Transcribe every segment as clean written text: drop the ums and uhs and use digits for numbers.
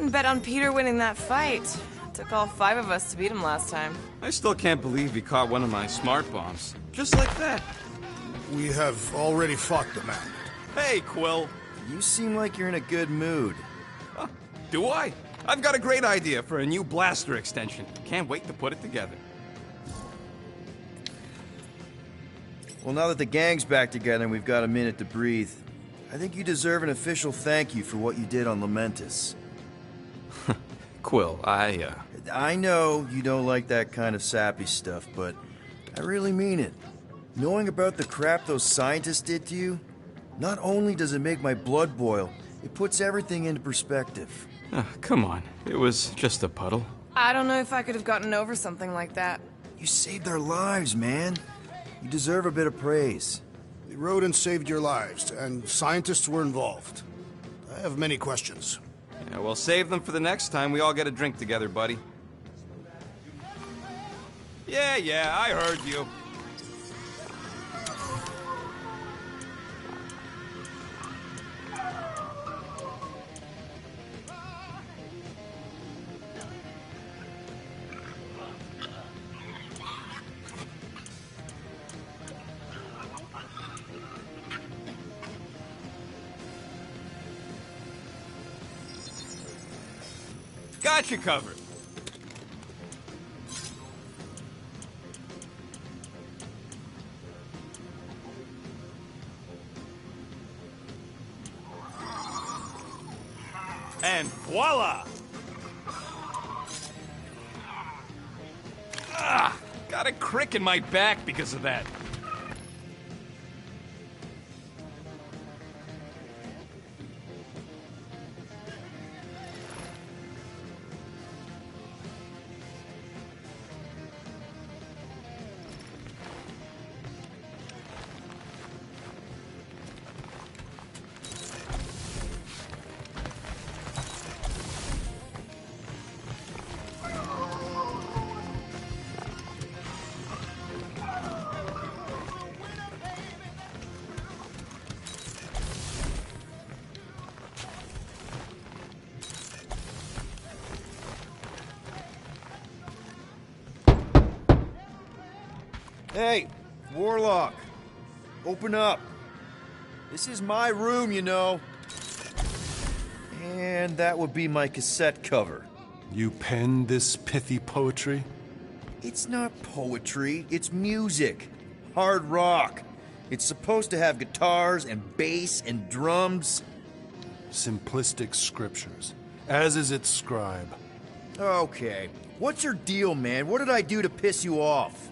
wouldn't bet on Peter winning that fight. Took all 5 of us to beat him last time. I still can't believe he caught one of my smart bombs. Just like that. We have already fought the man. Hey, Quill. You seem like you're in a good mood. Huh, do I? I've got a great idea for a new blaster extension. Can't wait to put it together. Well, now that the gang's back together and we've got a minute to breathe, I think you deserve an official thank you for what you did on Lamentus. Quill, I know you don't like that kind of sappy stuff, but I really mean it. Knowing about the crap those scientists did to you, not only does it make my blood boil, it puts everything into perspective. Come on. It was just a puddle. I don't know if I could have gotten over something like that. You saved our lives, man. You deserve a bit of praise. The rodents saved your lives, and scientists were involved. I have many questions. Yeah, we'll save them for the next time we all get a drink together, buddy. Yeah, I heard you. Got you covered. And voila! Got a crick in my back because of that. Hey, Warlock, open up. This is my room, you know. And that would be my cassette cover. You penned this pithy poetry? It's not poetry, it's music. Hard rock. It's supposed to have guitars and bass and drums. Simplistic scriptures, as is its scribe. Okay, what's your deal, man? What did I do to piss you off?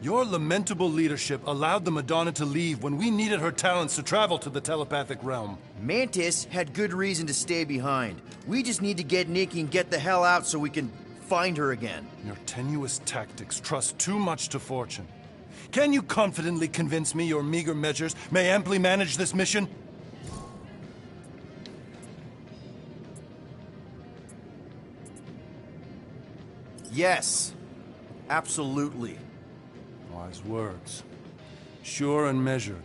Your lamentable leadership allowed the Madonna to leave when we needed her talents to travel to the telepathic realm. Mantis had good reason to stay behind. We just need to get Nikki and get the hell out so we can find her again. Your tenuous tactics trust too much to fortune. Can you confidently convince me your meager measures may amply manage this mission? Yes, absolutely. Wise words. Sure and measured.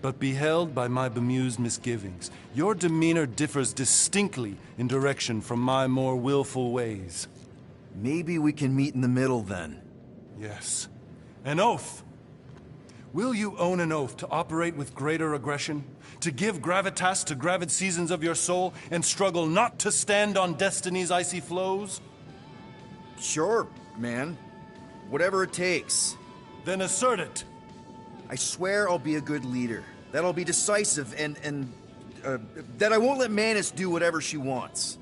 But beheld by my bemused misgivings, your demeanor differs distinctly in direction from my more willful ways. Maybe we can meet in the middle then. Yes. An oath. Will you own an oath to operate with greater aggression? To give gravitas to gravid seasons of your soul and struggle not to stand on destiny's icy flows? Sure, man. Whatever it takes. Then assert it. I swear I'll be a good leader. That I'll be decisive and that I won't let Manus do whatever she wants.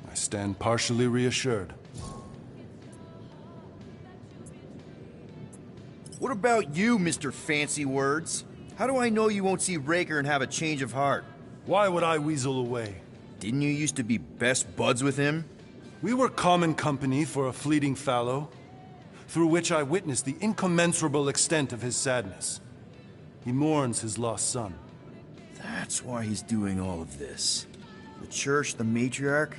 I stand partially reassured. What about you, Mr. Fancy Words? How do I know you won't see Raker and have a change of heart? Why would I weasel away? Didn't you used to be best buds with him? We were common company for a fleeting fallow, through which I witnessed the incommensurable extent of his sadness. He mourns his lost son. That's why he's doing all of this. The church, the matriarch?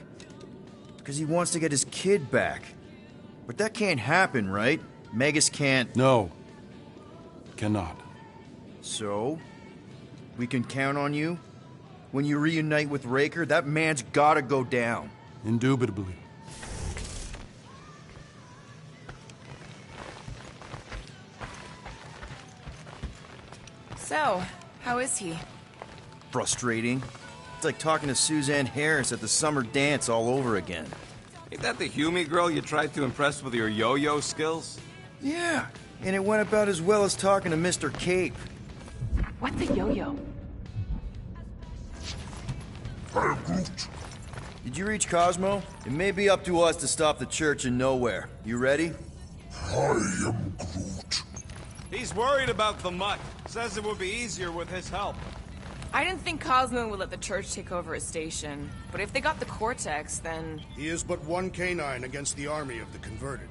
Because he wants to get his kid back. But that can't happen, right? Magus can't... No. Cannot. So? We can count on you? When you reunite with Raker, that man's gotta go down. Indubitably. So, how is he? Frustrating. It's like talking to Suzanne Harris at the summer dance all over again. Ain't that the Hume girl you tried to impress with your yo-yo skills? Yeah, and it went about as well as talking to Mr. Cape. What's a yo-yo? Did you reach Cosmo? It may be up to us to stop the Church in Nowhere. You ready? He's worried about the mutt. Says it would be easier with his help. I didn't think Cosmo would let the church take over his station, but if they got the Cortex, then... He is but one canine against the army of the converted.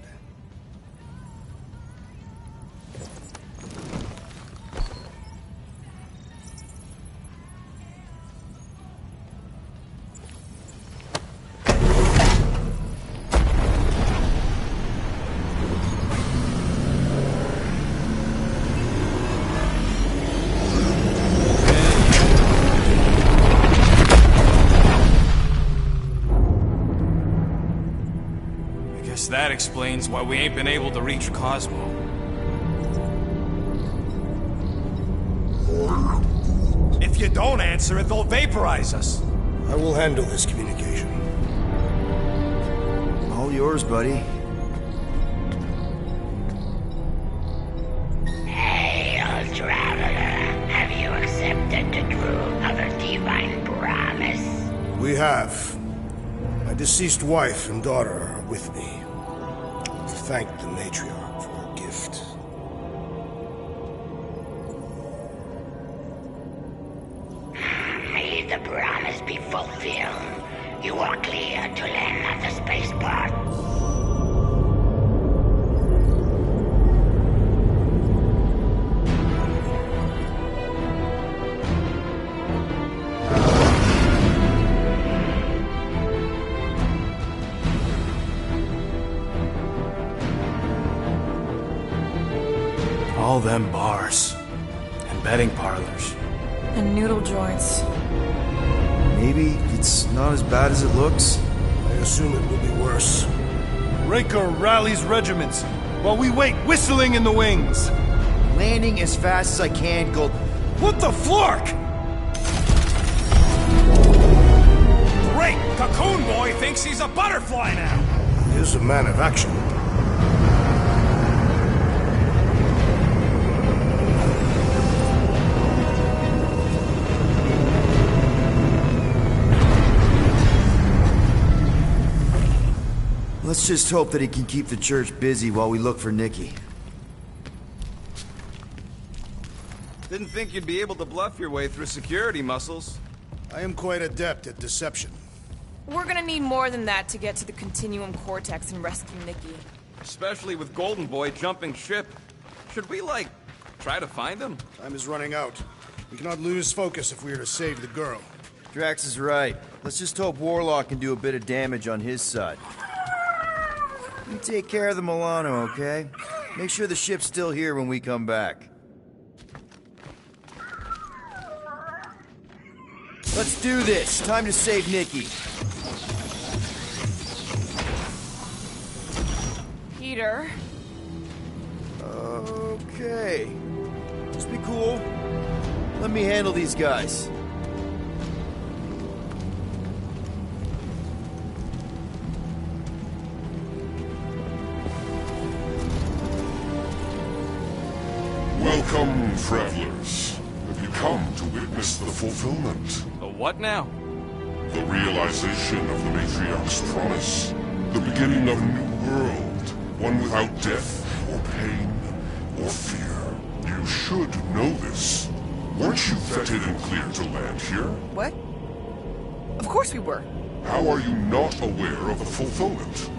That explains why we ain't been able to reach Cosmo. If you don't answer it, they'll vaporize us. I will handle this communication. All yours, buddy. Hail, traveler. Have you accepted the truth of a divine promise? We have. My deceased wife and daughter are with me. To thank the matriarch for her gift. May the promise be fulfilled. You are clear to land at the spaceport. All them bars. And betting parlors. And noodle joints. Maybe it's not as bad as it looks. I assume it will be worse. Raker rallies regiments while we wait whistling in the wings. Landing as fast as I can, Gold. What the flark? Great! Cocoon Boy thinks he's a butterfly now! He is a man of action. Let's just hope that he can keep the church busy while we look for Nikki. Didn't think you'd be able to bluff your way through security muscles. I am quite adept at deception. We're gonna need more than that to get to the Continuum Cortex and rescue Nikki. Especially with Golden Boy jumping ship. Should we, like, try to find him? Time is running out. We cannot lose focus if we are to save the girl. Drax is right. Let's just hope Warlock can do a bit of damage on his side. You take care of the Milano, okay? Make sure the ship's still here when we come back. Let's do this. Time to save Nikki. Peter. Okay. Just be cool. Let me handle these guys. Welcome, travelers. Have you come to witness the fulfillment? The what now? The realization of the Matriarch's promise. The beginning of a new world. One without death, or pain, or fear. You should know this. Weren't you vetted and cleared to land here? What? Of course we were. How are you not aware of the fulfillment?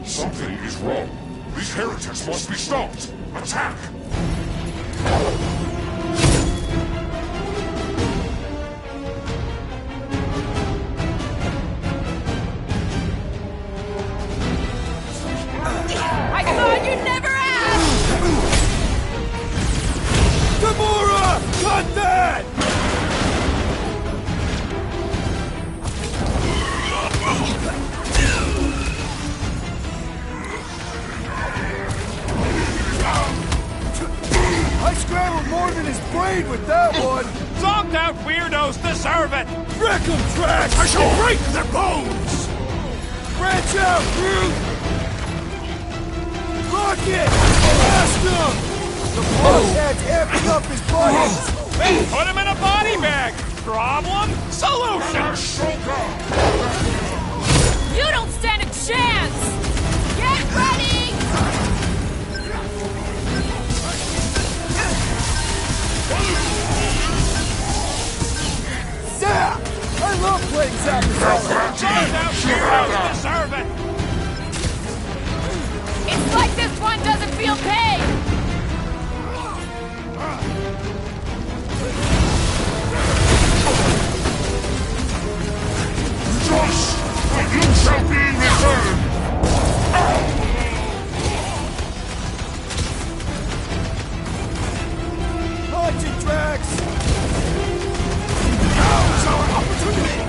Something is wrong. These heretics must be stopped. Attack! I thought you'd never ask! Gamora! Cut that! deserve it! Wreck 'em, Drax! I shall break their bones! Branch out, Groot! Rocket! Blast him! The Bloodhead's amping up his bodies! Put him in a body bag! Problem? Solution! You don't stand a chance! Get ready! Zap! I love playing Zap! Charge out heroes deserve it! It's like this one doesn't feel pain! Rejoice, for you shall be returned! Punch it, Drax! Now's our opportunity!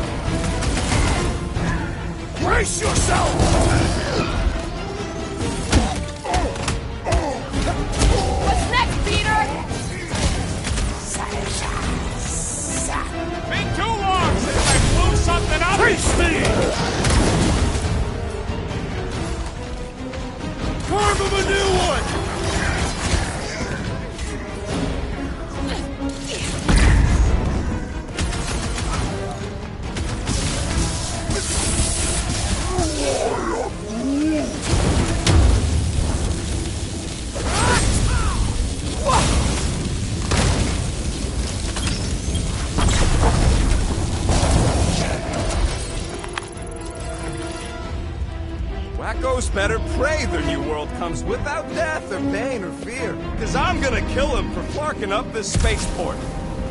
Brace yourself! What's next, Peter? Been too long since I blew something up! Face me! Carve him a new one! Wackos better pray their new world comes without death or pain or fear. Cause I'm gonna kill him for flarking up this spaceport.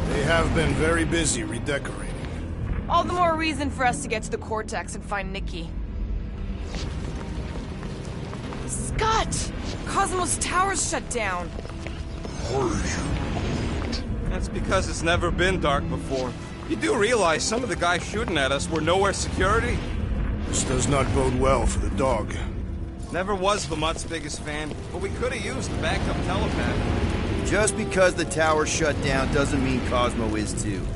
They have been very busy redecorating. All the more reason for us to get to the Cortex and find Nikki. Scott! Cosmo's tower's shut down. That's because it's never been dark before. You do realize some of the guys shooting at us were nowhere security? This does not bode well for the dog. Never was the Mutt's biggest fan, but we could have used the backup telepath. Just because the tower shut down doesn't mean Cosmo is too.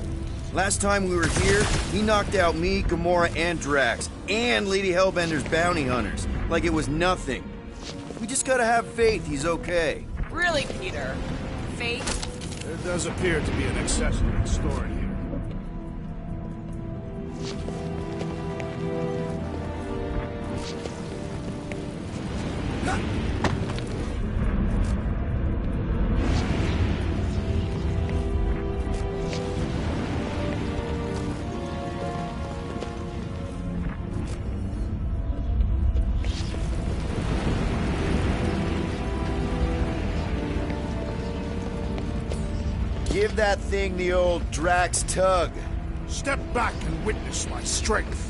Last time we were here, he knocked out me, Gamora, and Drax, and Lady Hellbender's bounty hunters, like it was nothing. We just gotta have faith he's okay. Really, Peter? Fate? There does appear to be an accessory story here. Give that thing the old Drax tug. Step back and witness my strength.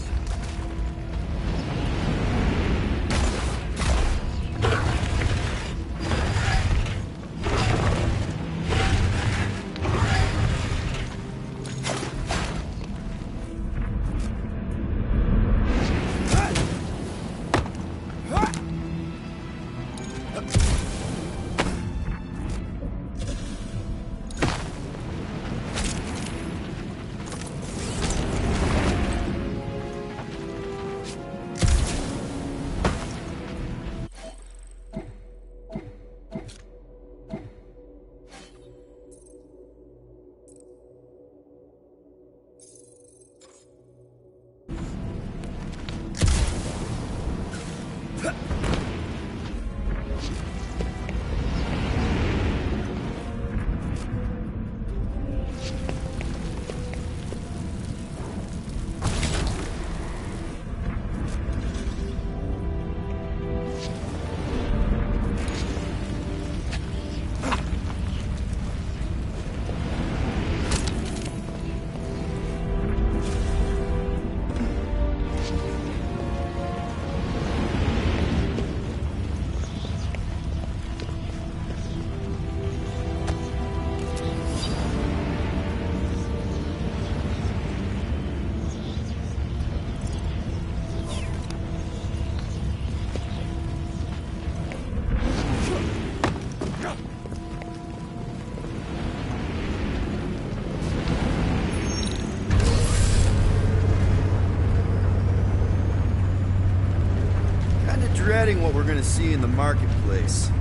dreading what we're gonna see in the marketplace.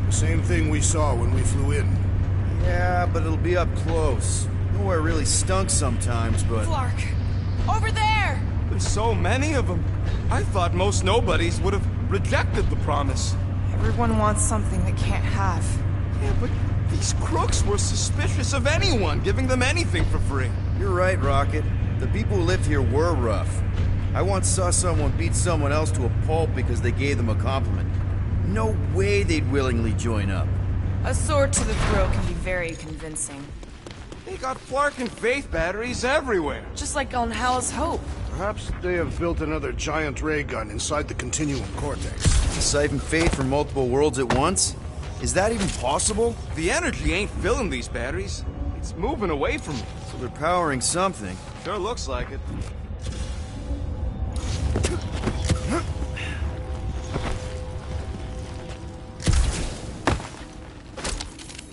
The same thing we saw when we flew in. Yeah, but it'll be up close. Nowhere really stunk sometimes, but... Clark! Over there! There's so many of them. I thought most nobodies would have rejected the promise. Everyone wants something they can't have. Yeah, but these crooks were suspicious of anyone giving them anything for free. You're right, Rocket. The people who lived here were rough. I once saw someone beat someone else to a pulp because they gave them a compliment. No way they'd willingly join up. A sword to the throat can be very convincing. They got Flark and Faith batteries everywhere. Just like on Hell's Hope. Perhaps they have built another giant ray gun inside the Continuum Cortex. To siphon Faith from multiple worlds at once? Is that even possible? The energy ain't filling these batteries. It's moving away from me. So they're powering something. Sure looks like it.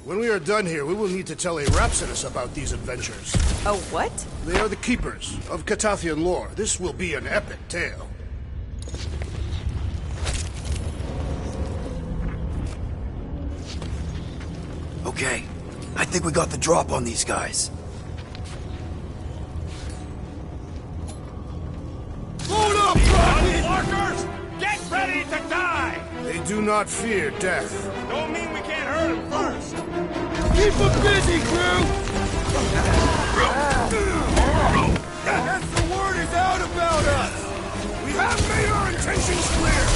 When we are done here, we will need to tell a Rhapsodus about these adventures. A what? They are the keepers of Catathian lore. This will be an epic tale. Okay, I think we got the drop on these guys. Load up, Rocky! Larkers! Get ready to die! They do not fear death. Don't mean we can't hurt them first. Keep them busy, crew! That's the word is out about us! We have made our intentions clear!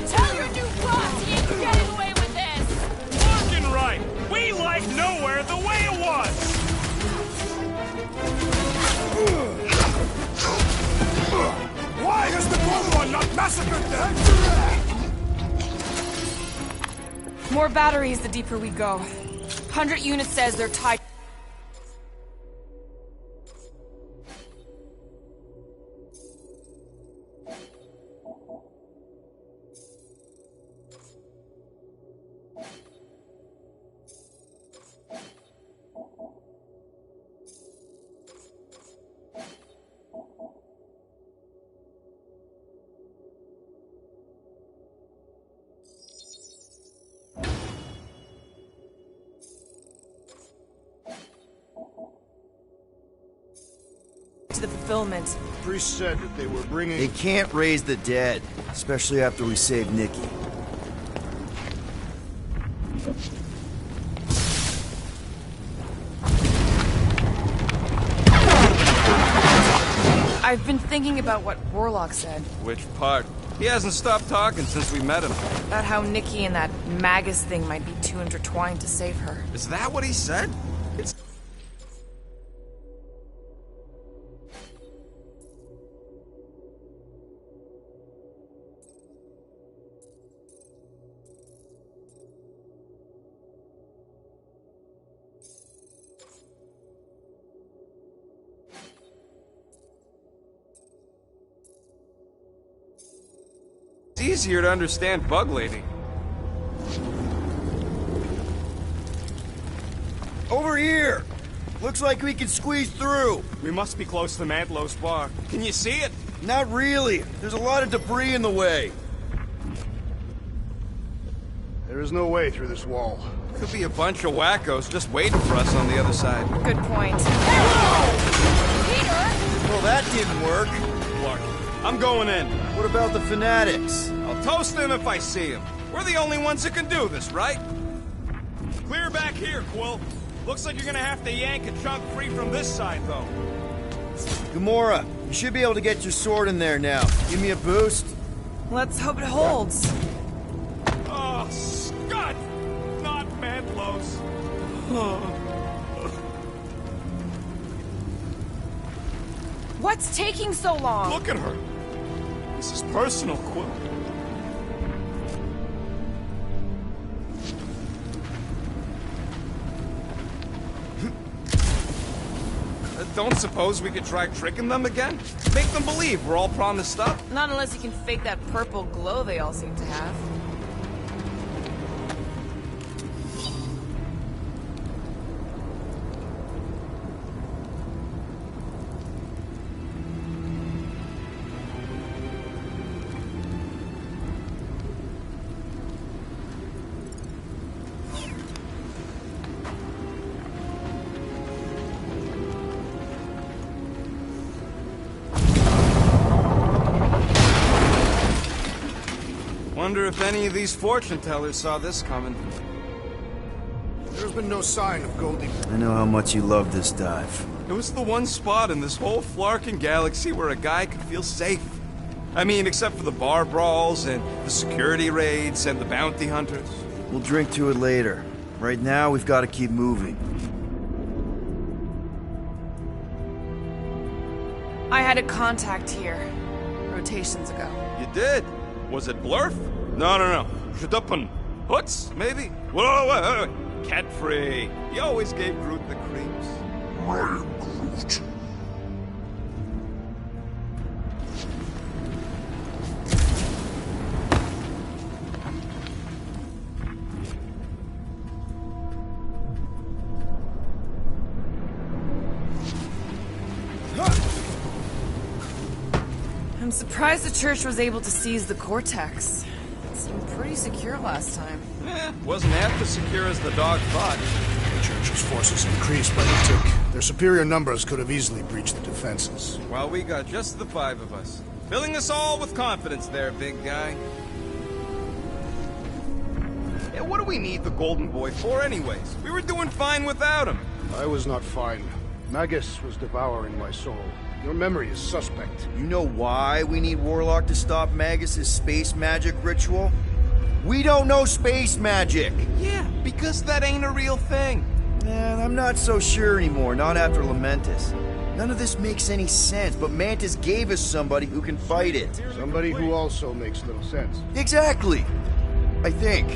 Tell your new boss he ain't getting away with this! Fucking right! We like nowhere the way it was! Why has the Gorgon not massacred them? More batteries the deeper we go. 100 units says they're tied. To the fulfillment. Priest said that they were bringing... They can't raise the dead, especially after we save Nikki. I've been thinking about what Warlock said. Which part? He hasn't stopped talking since we met him. About how Nikki and that Magus thing might be too intertwined to save her. Is that what he said? It's... It's easier to understand Bug Lady. Over here! Looks like we can squeeze through. We must be close to Mantlo's bar. Can you see it? Not really. There's a lot of debris in the way. There is no way through this wall. Could be a bunch of wackos just waiting for us on the other side. Good point. Peter! Well, that didn't work. Clark, I'm going in. What about the fanatics? I'll toast them if I see them. We're the only ones that can do this, right? Clear back here, Quill. Looks like you're gonna have to yank a chunk free from this side, though. Gamora, you should be able to get your sword in there now. Give me a boost. Let's hope it holds. Oh, Scott! Not Mantlo's. What's taking so long? Look at her. This is personal, Quill. Don't suppose we could try tricking them again? Make them believe we're all promised stuff? Not unless you can fake that purple glow they all seem to have. Wonder if any of these fortune tellers saw this coming. There's been no sign of Goldie. I know how much you love this dive. It was the one spot in this whole Flarkin galaxy where a guy could feel safe. I mean, except for the bar brawls and the security raids and the bounty hunters. We'll drink to it later. Right now, we've got to keep moving. I had a contact here, rotations ago. You did? Was it Blurf? No. Shadupun. Hoots, maybe? Whoa. Cat free. He always gave Groot the creeps. I am Groot. I'm surprised the church was able to seize the Cortex. It seemed pretty secure last time. Wasn't half as secure as the dog thought. The church's forces increased, but it took. Their superior numbers could have easily breached the defenses. Well, we got just the 5 of us. Filling us all with confidence there, big guy. Yeah, what do we need the Golden Boy for anyways? We were doing fine without him. I was not fine. Magus was devouring my soul. Your memory is suspect. You know why we need Warlock to stop Magus's space magic ritual? We don't know space magic! Yeah, because that ain't a real thing. Man, I'm not so sure anymore, not after Lamentus. None of this makes any sense, but Mantis gave us somebody who can fight it. Somebody who also makes little sense. Exactly! I think.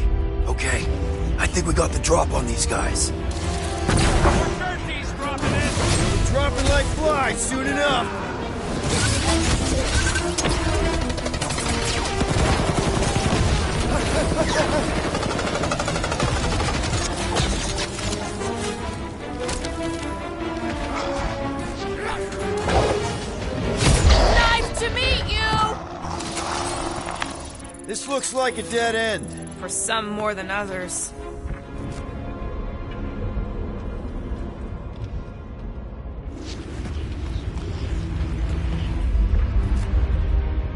Okay, I think we got the drop on these guys. He's dropping in. Dropping like flies soon enough! Nice to meet you! This looks like a dead end. For some more than others.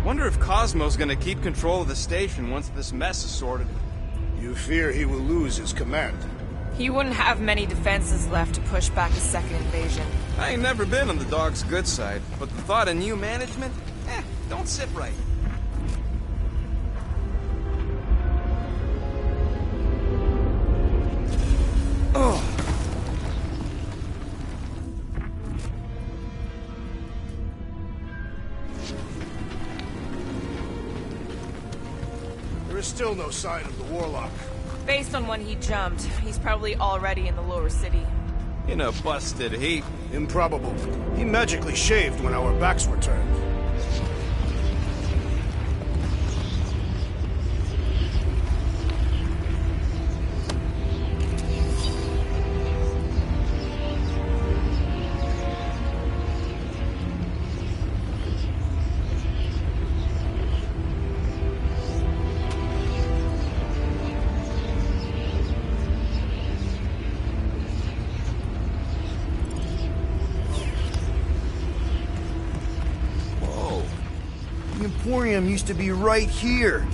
Wonder if Cosmo's gonna keep control of the station once this mess is sorted. You fear he will lose his command. He wouldn't have many defenses left to push back a second invasion. I ain't never been on the dog's good side, but the thought of new management? Don't sit right. Oh. There is still no sign of the Warlock. Based on when he jumped, he's probably already in the lower city. In a busted heap. Improbable. He magically shaved when our backs were turned. The Emporium used to be right here.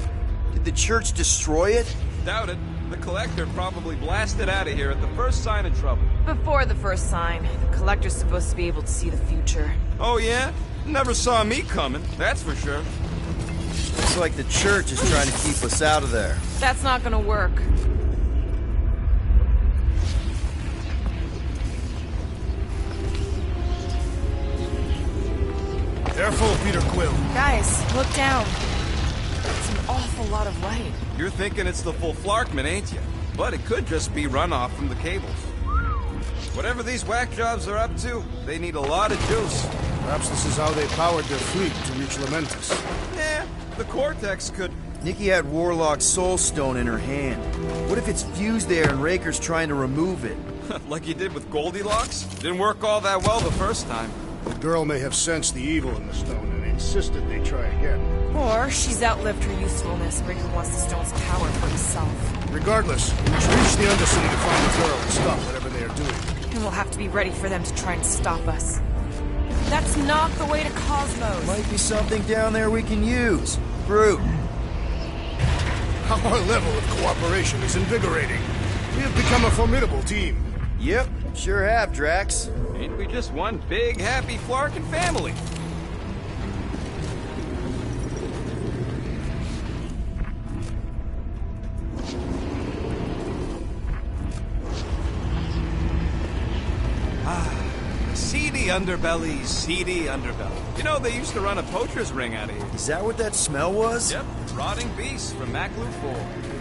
Did the church destroy it? Doubt it. The Collector probably blasted out of here at the first sign of trouble. Before the first sign, the Collector's supposed to be able to see the future. Oh yeah? Never saw me coming, that's for sure. Looks like the church is trying to keep us out of there. That's not gonna work. Careful, Peter Quill. Guys, look down. It's an awful lot of light. You're thinking it's the full Flarkman, ain't you? But it could just be runoff from the cables. Whatever these whack jobs are up to, they need a lot of juice. Perhaps this is how they powered their fleet to reach Lamentus. Yeah, the Cortex could... Nikki had Warlock's soul stone in her hand. What if it's fused there and Raker's trying to remove it? like he did with Goldilocks? Didn't work all that well the first time. The girl may have sensed the evil in the stone and insisted they try again. Or she's outlived her usefulness and Riker wants the stone's power for himself. Regardless, we should reach the Undercity to find the girl and stop whatever they are doing. And we'll have to be ready for them to try and stop us. That's not the way to Cosmos. Might be something down there we can use. Brute. Our level of cooperation is invigorating. We have become a formidable team. Yep, sure have, Drax. Ain't we just one big, happy Flarkin family? Seedy underbelly, seedy underbelly. You know, they used to run a poacher's ring out of here. Is that what that smell was? Yep, rotting beasts from Maclu 4.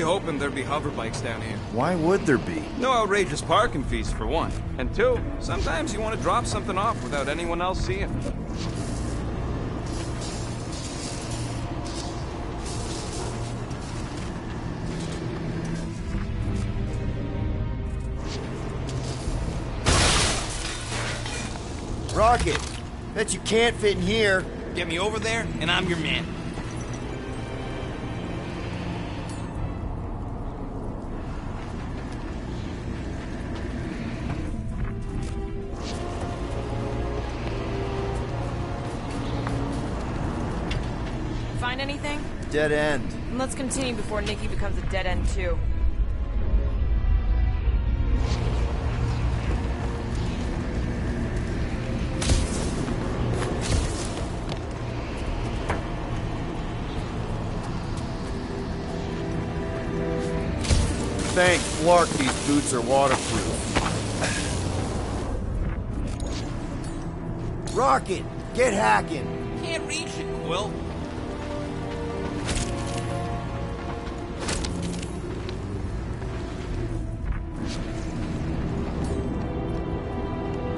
Hoping there'd be hover bikes down here. Why would there be? No outrageous parking fees, for one. And two, sometimes you want to drop something off without anyone else seeing. Rocket, bet you can't fit in here. Get me over there, and I'm your man. Find anything? Dead end. And let's continue before Nikki becomes a dead end too. Thank Flark these boots are waterproof. Rocket, get hacking. Can't reach it, Quill.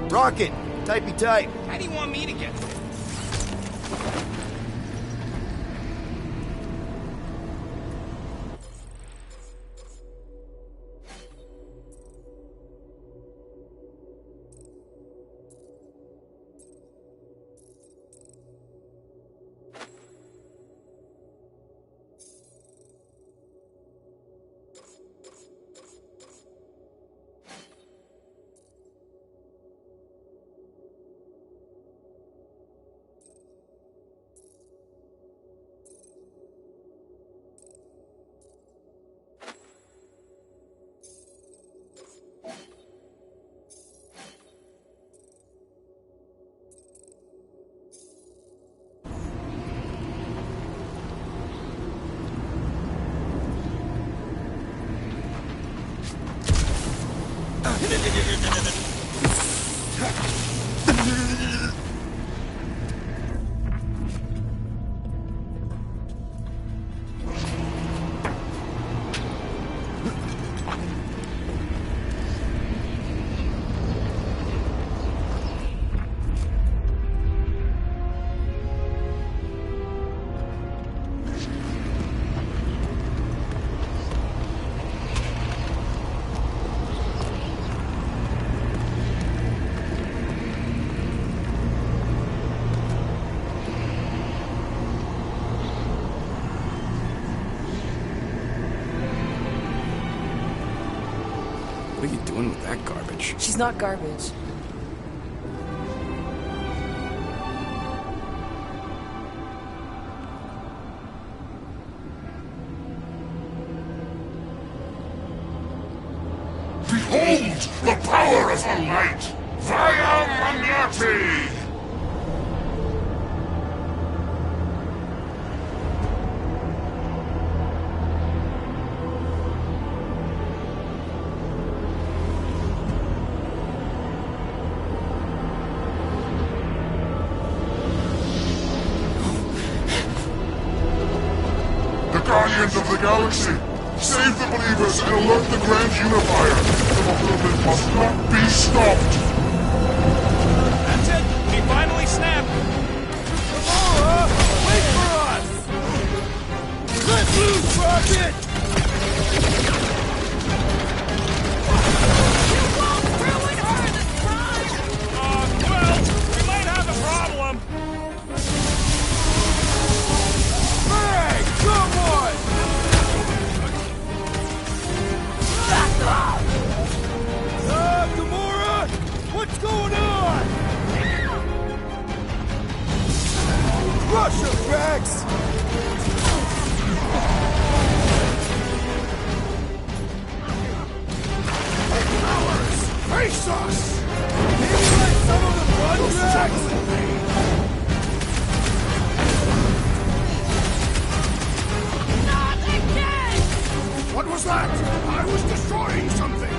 Rocket, typey type. How do you want me to get there? What are you doing with that garbage? She's not garbage. Behold the power of the light! Via Magnati! The Guardians of of the galaxy. Save the believers and alert the Grand Unifier. The movement must not be stopped. That's it! He finally snapped! Gamora! Wait for us! Let loose, Rocket! You won't ruin her this time! Well, we might have a problem. Hey, come on! Gamora! What's going on? Crush him, Drax! Face us! Maybe let some of the blood, Drax? Not again! What was that? I was destroying something!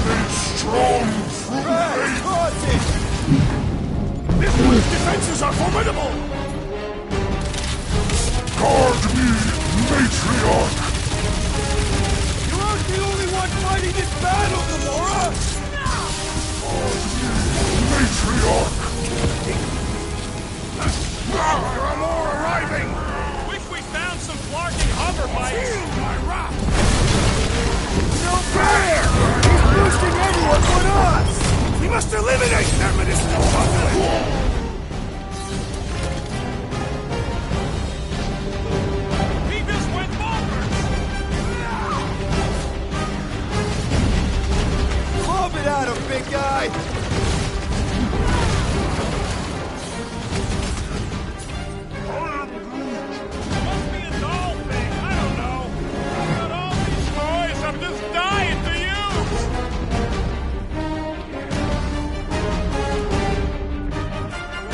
Made strong through faith. Cause it! This one's defenses are formidable! Guard me, Matriarch. You aren't the only one fighting this battle, Gamora! Matriarch. There are more arriving! Wish we found some flarking hover bikes! Feel my wrath! No fair! He's boosting everyone but us! We must eliminate their medicinal bundle! He just went bonkers! Lob it at him, big guy! Must be a doll thing, I don't know. But all these toys I'm just dying to use!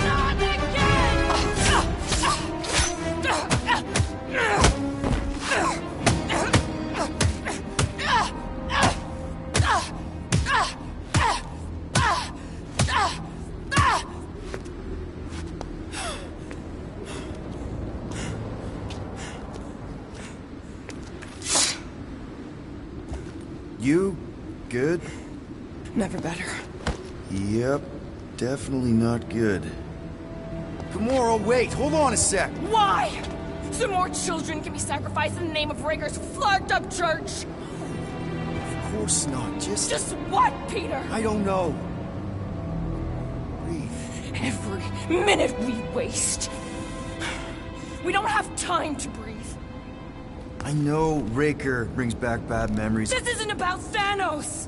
Not You good? Never better. Yep, definitely not good. Gamora, wait! Hold on a sec! Why? So more children can be sacrificed in the name of Raker's flarked up church? Of course not, Just what, Peter? I don't know. Breathe. Every minute we waste. We don't have time to breathe. I know Raker brings back bad memories. This isn't about Thanos.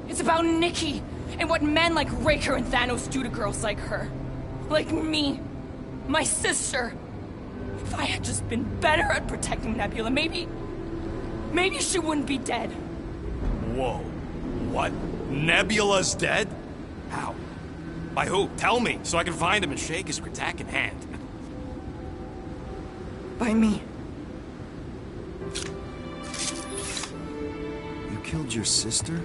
It's about Nikki and what men like Raker and Thanos do to girls like her. Like me. My sister. If I had just been better at protecting Nebula, maybe she wouldn't be dead. Whoa. What? Nebula's dead? How? By who? Tell me, so I can find him and shake his Kratak in hand. By me. You killed your sister?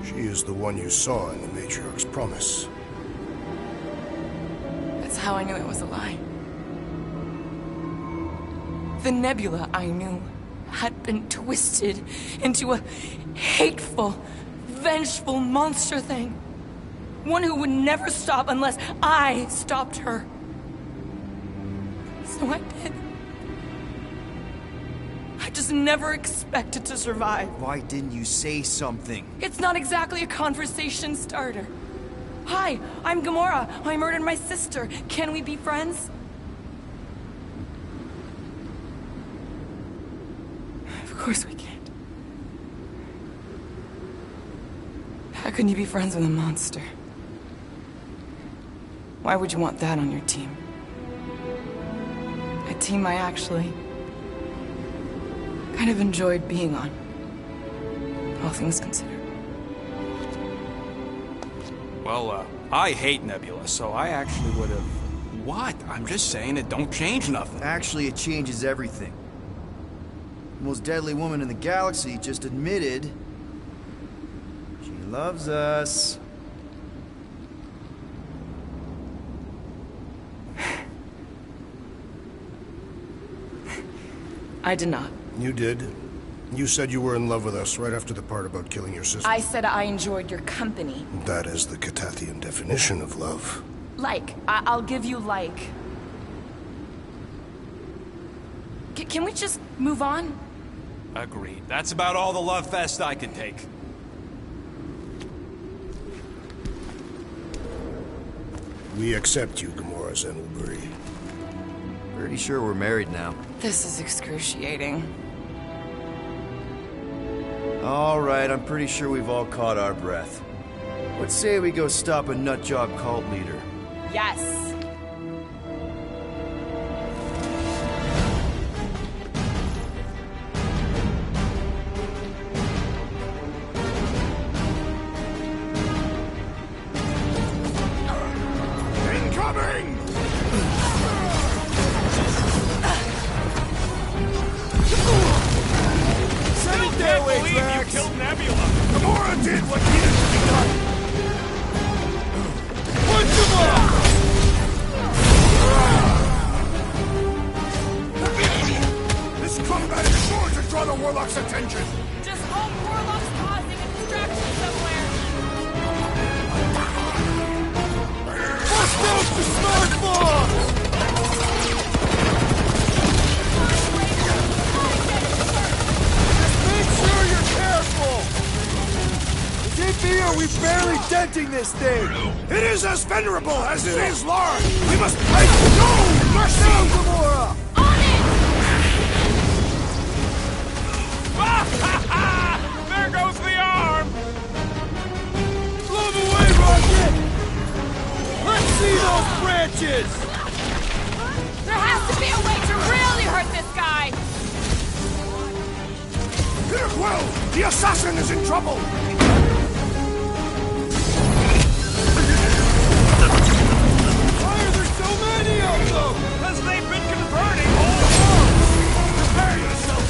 She is the one you saw in the Matriarch's promise. That's how I knew it was a lie. The Nebula I knew had been twisted into a hateful, vengeful monster thing. One who would never stop unless I stopped her. So I did. I just never expected to survive. Why didn't you say something? It's not exactly a conversation starter. Hi, I'm Gamora. I murdered my sister. Can we be friends? Of course we can't. How can you be friends with a monster? Why would you want that on your team? A team I actually kind of enjoyed being on. All things considered. Well, I hate Nebula, so I actually would have... What? I'm just saying it don't change nothing. Actually, it changes everything. The most deadly woman in the galaxy just admitted she loves us. I did not. You did. You said you were in love with us right after the part about killing your sister. I said I enjoyed your company. That is the Catathian definition of love. Like. I'll give you like. Can we just move on? Agreed. That's about all the love fest I can take. We accept you, Gamora Zenoburi. Pretty sure we're married now. This is excruciating. All right, I'm pretty sure we've all caught our breath. Let's say we go stop a nutjob cult leader. Yes. Incoming! Still can't believe you killed Nebula! Gamora did what needed to be done! Punch him up! This combat is sure to draw the Warlock's attention! Just hope Warlock's causing a distraction somewhere. Bust out the smart bomb! Make sure you're careful! JP, are we barely denting this thing? It is as venerable as it is large! We must fight! No! Mercy! Down, Gamora! On it! There goes the arm! Blow them away, Rocket! Let's see those branches! There has to be a way to really hurt this guy! Peter Quill! The assassin is in trouble! Why are there so many of them? Because they've been converting all along! Prepare yourself,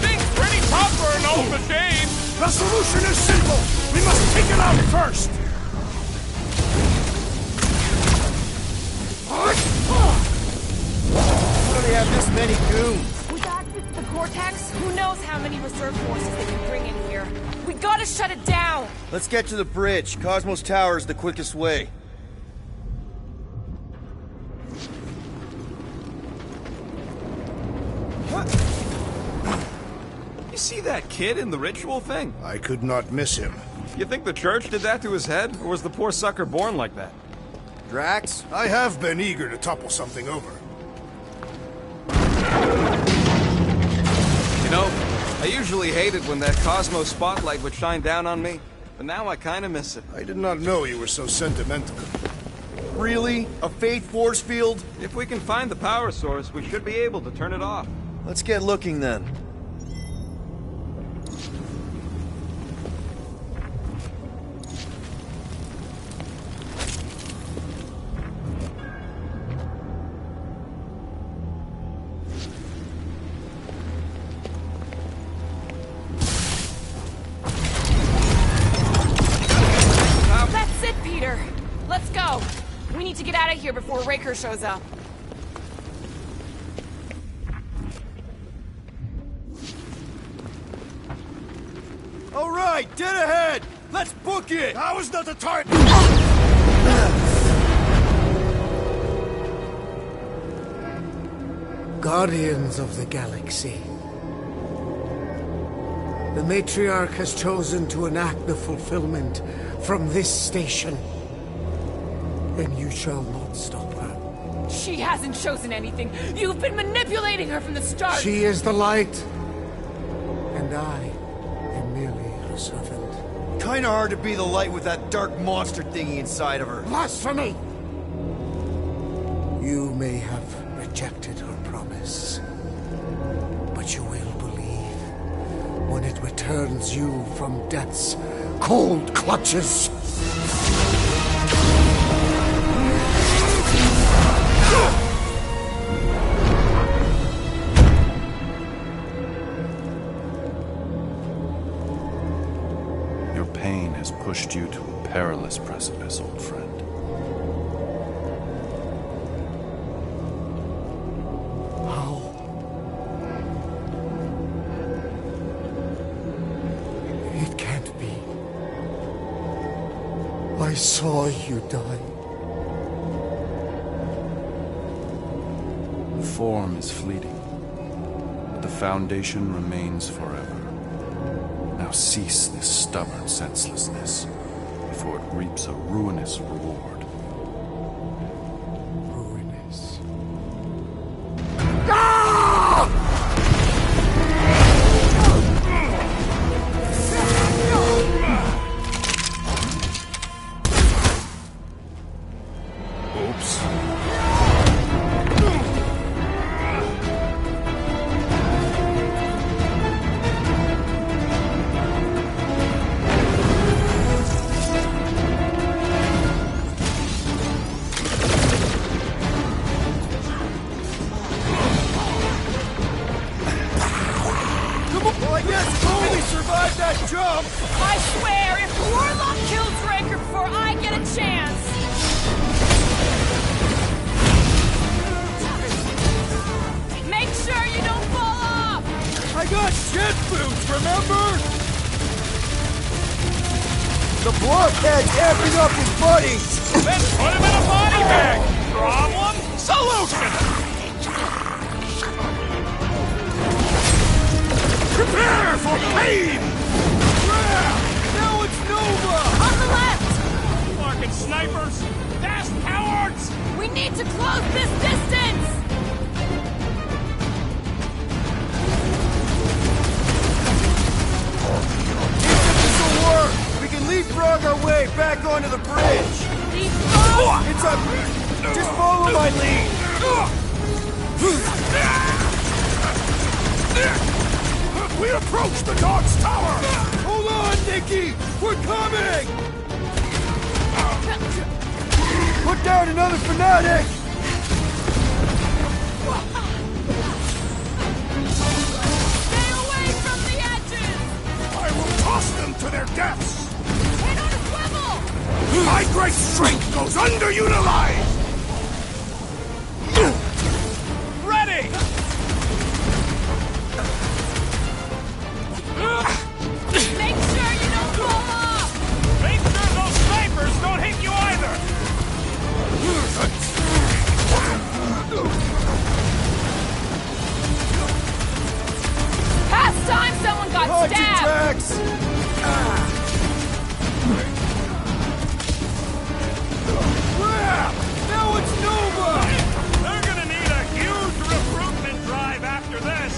things pretty tough for an old machine! The solution is simple! We must take it out first! How do they have this many goons? With access to the Cortex, who knows how many reserve forces they can bring in here. We gotta shut it down! Let's get to the bridge. Cosmos Tower is the quickest way. You see that kid in the ritual thing? I could not miss him. You think the church did that to his head? Or was the poor sucker born like that? Drax? I have been eager to topple something over. You know, I usually hated when that COSMO spotlight would shine down on me, but now I kinda miss it. I did not know you were so sentimental. Really? A faith force field? If we can find the power source, we should be able to turn it off. Let's get looking then. That's it, Peter! Let's go! We need to get out of here before Raker shows up. All right, dead ahead! Let's book it! That was not the time! Guardians of the Galaxy. The Matriarch has chosen to enact the fulfillment from this station. And you shall not stop her. She hasn't chosen anything. You've been manipulating her from the start. She is the light. And I am merely her servant. Kinda hard to be the light with that dark monster thingy inside of her. Blasphemy! You may have rejected her promise, but you will believe when it returns you from death's cold clutches. Your pain has pushed you to a perilous precipice, old friend. How I saw you die. The form is fleeting, but the foundation remains forever. Now cease this stubborn senselessness, before it reaps a ruinous reward. Ruinous. Oops. Well, I guess Colby survived that jump! I swear, if Warlock kills Raker before I get a chance... Make sure you don't fall off! I got jet boots, remember? The blockhead's amping up his buddies! Then put him in a body bag! Problem? Solution! Prepare for pain! Now it's Nova! On the left! Fucking snipers! Fast cowards! We need to close this distance! This'll work! We can leapfrog our way back onto the bridge! Leapfrog? It's a... Just follow my lead! We approach the dog's tower! Hold on, Nikki! We're coming! Put down another fanatic! Stay away from the edges! I will toss them to their deaths! Hit on a swivel! My great strength goes underutilized! Ready! Make sure you don't fall off! Make sure those snipers don't hit you either! Past time someone got Punch stabbed! tracks! Now it's Nova! They're gonna need a huge recruitment drive after this!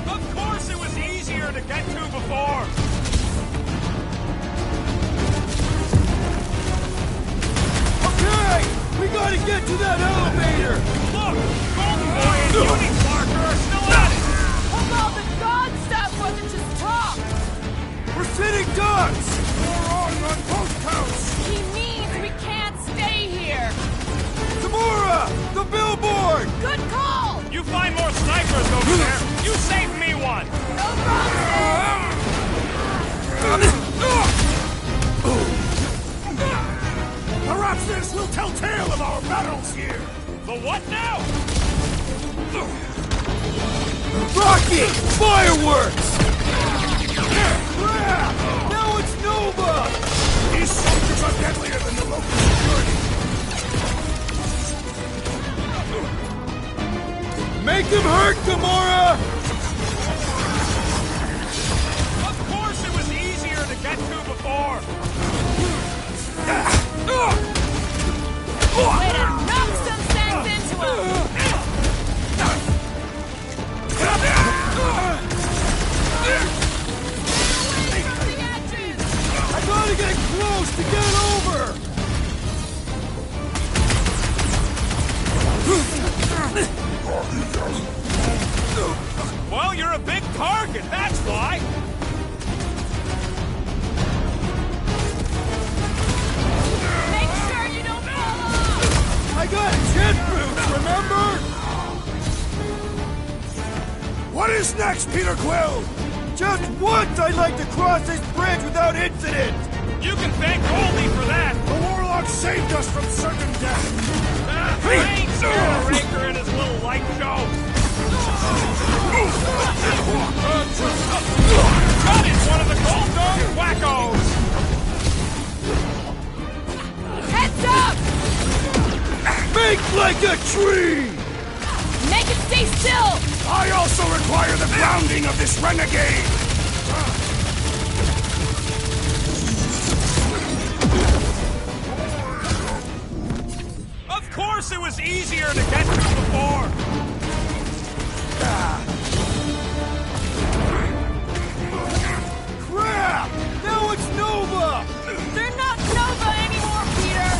Of course it was easier to get to before! Okay! We gotta get to that elevator! Look! Golden Boy and Uni Parker are still at it! Although the god stuff wasn't just talk! We're sitting ducks! We're wrong on both counts! He means we can't stay here! Tamura! The billboard! Good call! You find more snipers over there! You save me one! No problem! Perhaps this will tell tale of our battles here! The what now? Rocket! Fireworks! Now it's Nova! These soldiers are deadlier than the local security! Make him hurt, Gamora! Of course it was easier to get to before! Way to knock some sense into him! Away from the edges! I gotta get close to get over! Well, you're a big target, that's why! Make sure you don't fall off! I got jet boots, remember? What is next, Peter Quill? Just once I'd like to cross this bridge without incident! You can thank Goldie for that! The Warlock saved us from certain death! I ain't scared of Raker and his little light show! Got it! One of the Gold Dog wackos! Heads up! Make like a tree! Make it stay still! I also require the grounding of this renegade! Of course it was easier to get to before! Crap! Now it's Nova! They're not Nova anymore, Peter!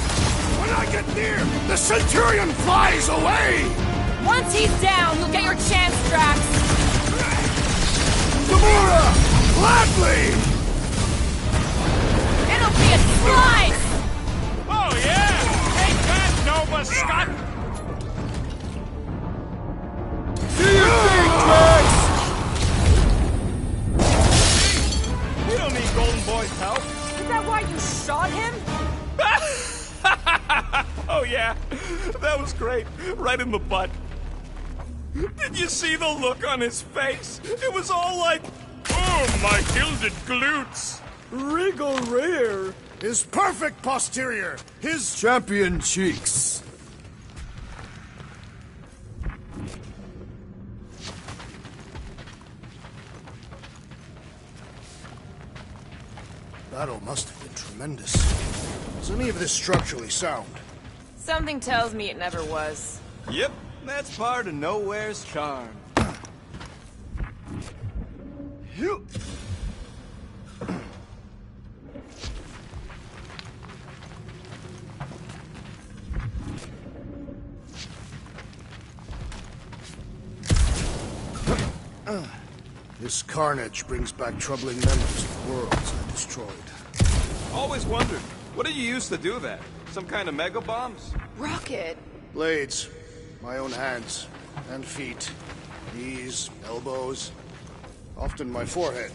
When I get near, the Centurion flies away! Once he's down, you'll get your chance, Drax! Gamora! Gladly! It'll be a slice! Oh yeah! Take that, Nova Scott! Do your thing, Drax! You don't need Golden Boy's help. Is that why you shot him? Oh yeah, that was great. Right in the butt. Did you see the look on his face? It was all like, oh, my gilded glutes. Regal rear. His perfect posterior. His champion cheeks. Battle must have been tremendous. Is any of this structurally sound? Something tells me it never was. Yep, that's part of Nowhere's charm. This carnage brings back troubling memories of the worlds I destroyed. Always wondered, what did you use to do that? Some kind of mega bombs? Rocket? Blades. My own hands. And feet. Knees, elbows. Often my forehead.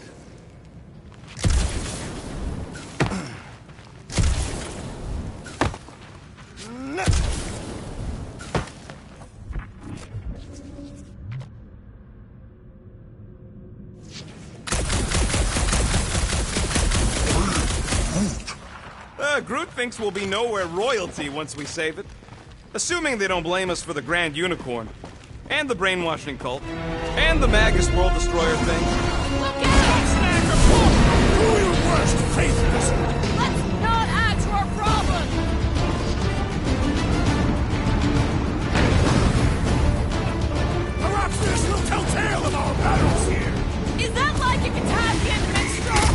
Groot thinks we'll be Nowhere royalty once we save it. Assuming they don't blame us for the Grand Unicorn. And the brainwashing cult. And the Magus World Destroyer thing. Look out! Do your worst, faithless! Let's not add to our problem! Perhaps this will tell tale of our battles here! Is that like a Katavian minstrel?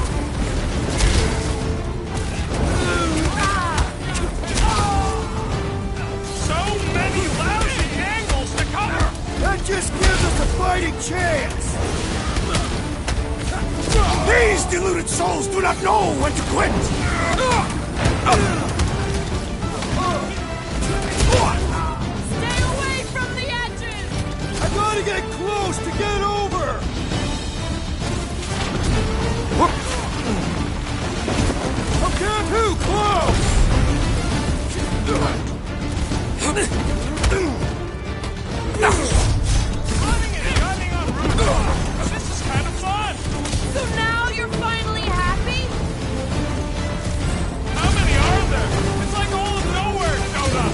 So many lousy angles to cover! That just gives us a fighting chance! These deluded souls do not know when to quit! Stay away from the edges! I gotta get close to get over! Okay, too close! Running and gunning on rooftops! This is kind of fun! So now you're finally happy? How many are there? It's like all of Nowhere showed up!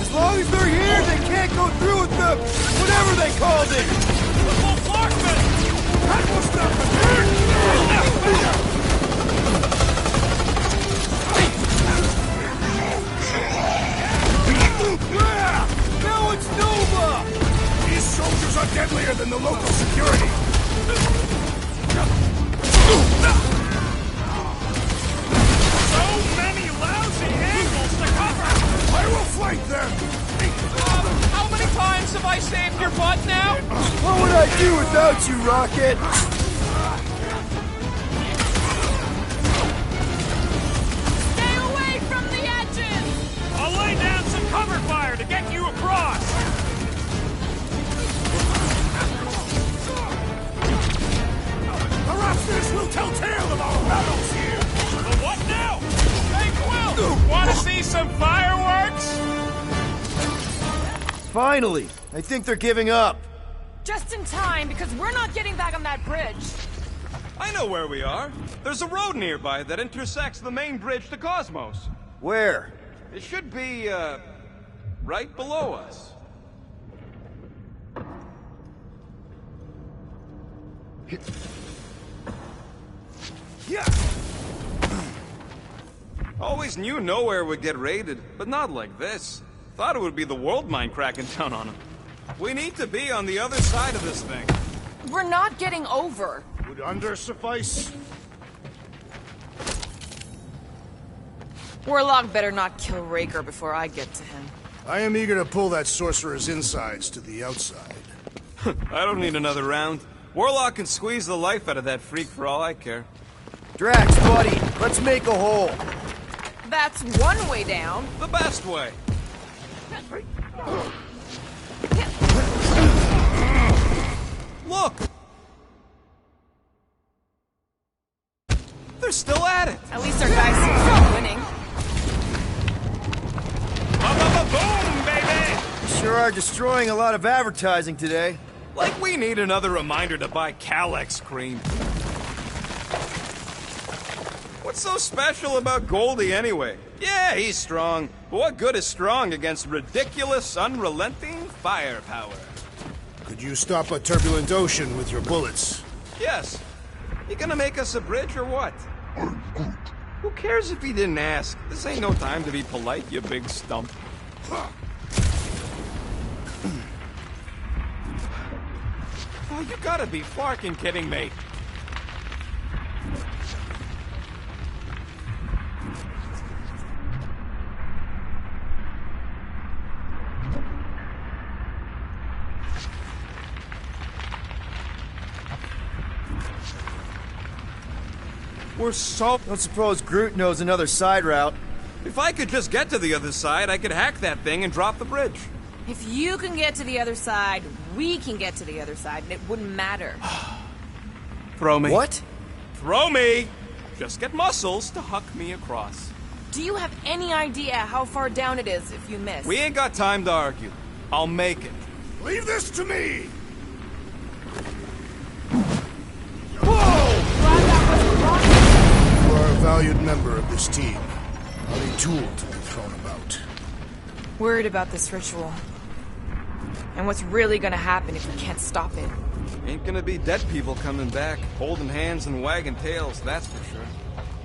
As long as they're here, they can't go through with the... whatever they called it! The full Clarkman! That was nothing! Now it's Nova! These soldiers are deadlier than the local security! So many lousy angles to cover! I will flank them! How many times have I saved your butt now? What would I do without you, Rocket? Stay away from the edges! I'll lay down some cover fire to get you across! Perhaps this will tell tale of our battles here! But what now? Hey, Quill! Want to see some fireworks? Finally! I think they're giving up. Just in time, because we're not getting back on that bridge. I know where we are. There's a road nearby that intersects the main bridge to Cosmos. Where? It should be, right below us. Yeah. Always knew nowhere would get raided, but not like this. Thought it would be the world mine cracking down on them. We need to be on the other side of this thing. We're not getting over. Would under suffice? Warlock better not kill Raker before I get to him. I am eager to pull that sorcerer's insides to the outside. I don't need another round. Warlock can squeeze the life out of that freak for all I care. Drax, buddy, let's make a hole. That's one way down. The best way. Look! They're still at it! At least our guys seem to be winning. Boom, baby! Sure are destroying a lot of advertising today. Like we need another reminder to buy Calyx cream. What's so special about Goldie anyway? Yeah, he's strong, but what good is strong against ridiculous, unrelenting firepower? Could you stop a turbulent ocean with your bullets? Yes. You gonna make us a bridge or what? Who cares if he didn't ask? This ain't no time to be polite, you big stump. Oh, you gotta be fucking kidding me. We're so... Don't suppose Groot knows another side route. If I could just get to the other side, I could hack that thing and drop the bridge. If you can get to the other side, we can get to the other side, and it wouldn't matter. Throw me. What? Throw me! Just get muscles to huck me across. Do you have any idea how far down it is if you miss? We ain't got time to argue. I'll make it. Leave this to me! You are a valued member of this team. Not a tool to be thrown about. Worried about this ritual. And what's really gonna happen if we can't stop it. Ain't gonna be dead people coming back, holding hands and wagging tails, that's for sure.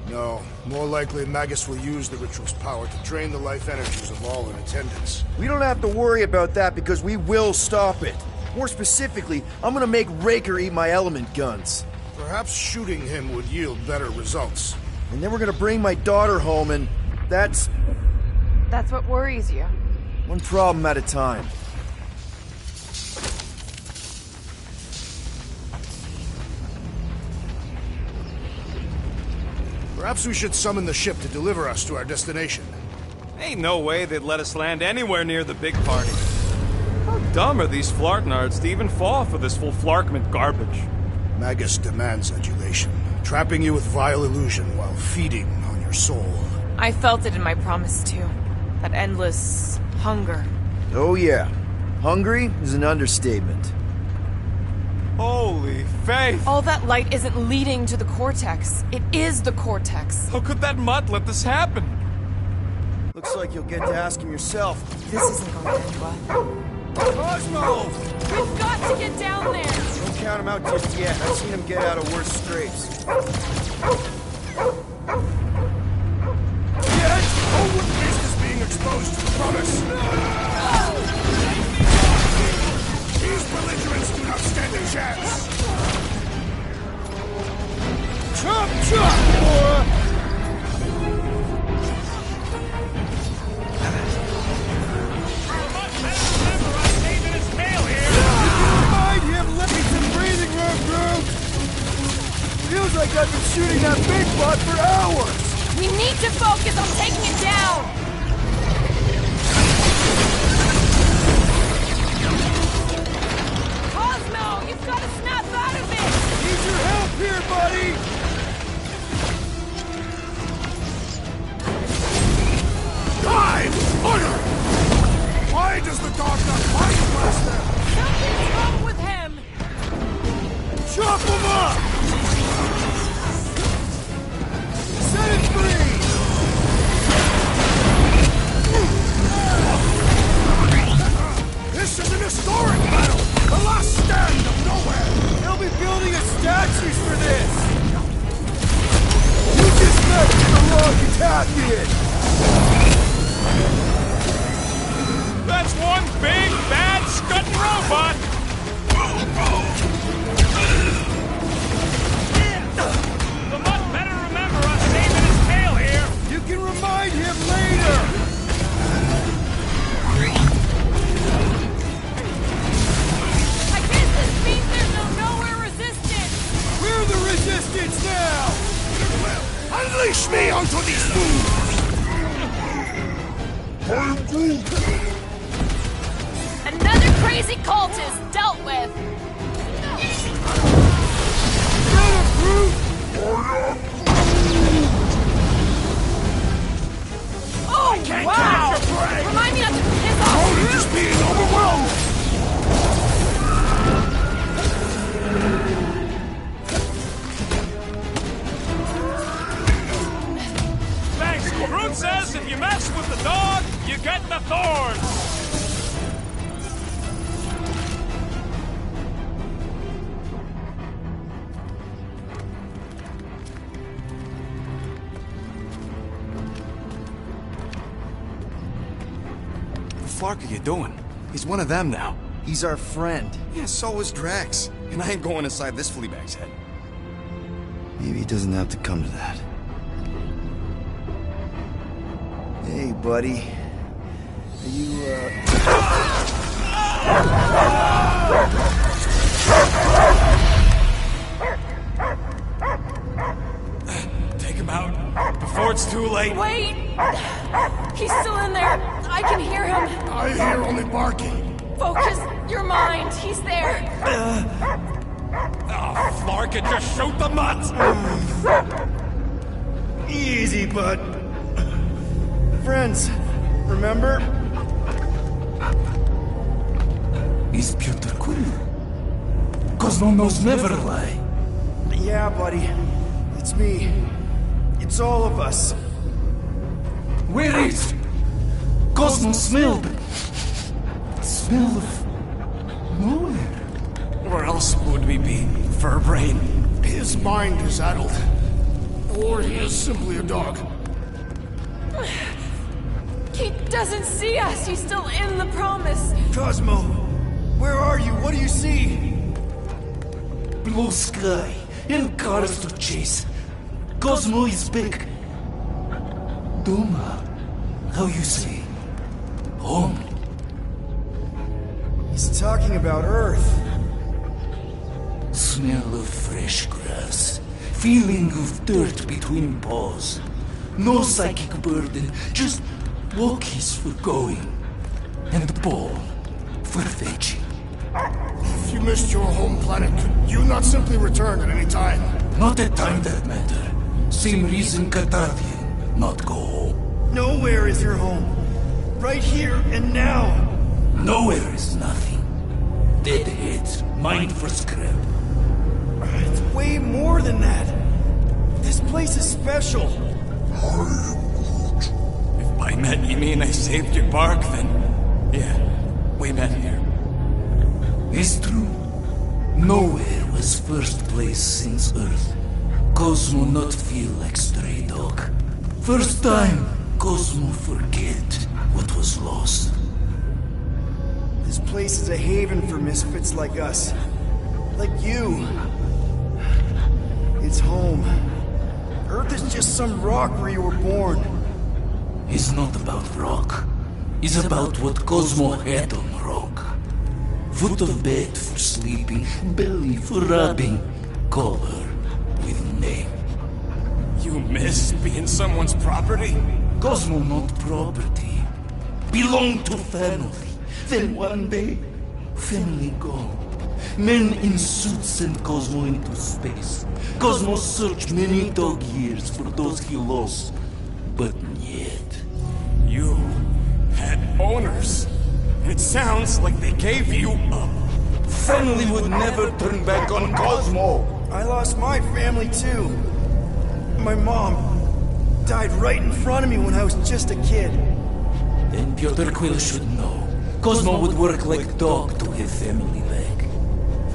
No, more likely Magus will use the ritual's power to drain the life energies of all in attendance. We don't have to worry about that because we will stop it. More specifically, I'm gonna make Raker eat my element guns. Perhaps shooting him would yield better results. And then we're gonna bring my daughter home and that's That's what worries you. one problem at a time. Perhaps we should summon the ship to deliver us to our destination. Ain't no way they'd let us land anywhere near the big party. How dumb are these flarknards to even fall for this full flarkment garbage? Magus demands adulation, trapping you with vile illusion while feeding on your soul. I felt it in my promise too. That endless hunger. Oh yeah. Hungry is an understatement. Holy faith! All that light isn't leading to the cortex. It is the cortex. How could that mutt let this happen? Looks like you'll get to ask him yourself. This isn't going to end well. Cosmo! We've got to get down there! Don't count him out just yet. I've seen him get out of worse scrapes. Yet, Owen Beast is being exposed to the promise. These belligerents do not stand a chance. Chop, chop, boy! Feels like I've been shooting that big bot for hours! We need to focus on taking it down! Cosmo, you've got to snap out of it! Need your help here, buddy! Time! Order! Why does the dog not fight faster? Something's wrong with him! Another crazy cultist dealt with! Oh, wow! Remind me not to piss off! Only just being overwhelmed! Thanks. Groot says if you mess with the dog, you get the thorns. What the fuck are you doing? He's one of them now. He's our friend. Yeah, so is Drax. And I ain't going inside this flea bag's head. Maybe it doesn't have to come to that. Hey, buddy. Are you, Take him out before it's too late. Wait! He's still in there. I can hear him. I hear only barking. Focus your mind. He's there. Oh, Flarkin, just shoot the mutts! Easy, bud. Friends, remember? Is Peter Quill? Cosmo knows never lie. Yeah, buddy. It's me. It's all of us. Where is Cosmo smelled? Smell of nowhere. Where else would we be? Furbrain. His mind is addled. Or he is simply a dog. He doesn't see us. He's still in the promise. Cosmo, where are you? What do you see? Blue sky and cars to chase. Cosmo is back. Doma, how you say? Home. He's talking about Earth. Smell of fresh grass. Feeling of dirt between paws. No psychic burden, just walkies for going. And the ball for fetching. If you missed your home planet, could you not simply return at any time? Not at time that matter. Same reason Katardian not go home. Nowhere is your home. Right here and now. Nowhere is nothing. Dead heads, mind for scrap. It's way more than that. This place is special. If by met you mean I saved your bark, then yeah, we met here. It's true. Nowhere was first place since Earth. Cosmo not feel like stray dog. First time, Cosmo forget what was lost. This place is a haven for misfits like us. Like you. It's home. Earth is just some rock where you were born. It's not about rock. It's about what Cosmo had on rock. Foot of bed for sleeping, belly for rubbing. Call her with name. You miss being someone's property? Cosmo not property. Belong to family. Then one day, family gone. Men in suits send Cosmo into space. Cosmo searched many dog years for those he lost. But yet... You had owners. It sounds like they gave you up. Family would never turn back on Cosmo. I lost my family too. My mom died right in front of me when I was just a kid. Then Peter Quill should know. Cosmo would work like dog to have family back.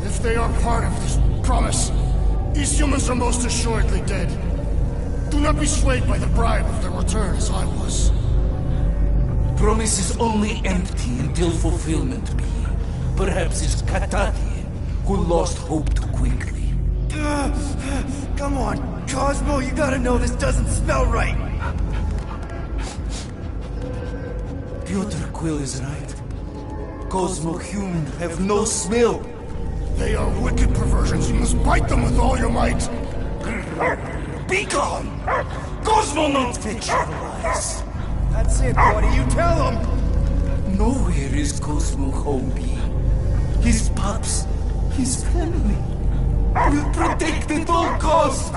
If they are part of this promise, these humans are most assuredly dead. Do not be swayed by the bribe of their return as I was. Promise is only empty until fulfillment be. Perhaps it's Katati who lost hope too quickly. Come on, Cosmo, you gotta know this doesn't smell right. Peter Quill is right. Cosmo human have no smell. They are wicked perversions. You must bite them with all your might. Be gone! Cosmo not fetch your lies. That's it, buddy. You tell him. COSMO homie. His pups, his family. We'll protect at all costs!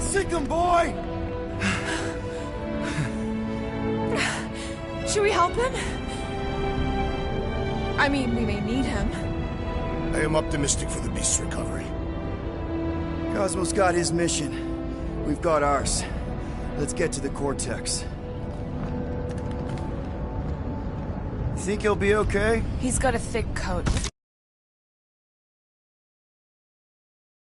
Sick him, boy! Should we help him? I mean, we may need him. I am optimistic for the beast's recovery. Cosmo's got his mission. We've got ours. Let's get to the Cortex. Think he'll be okay? He's got a thick coat.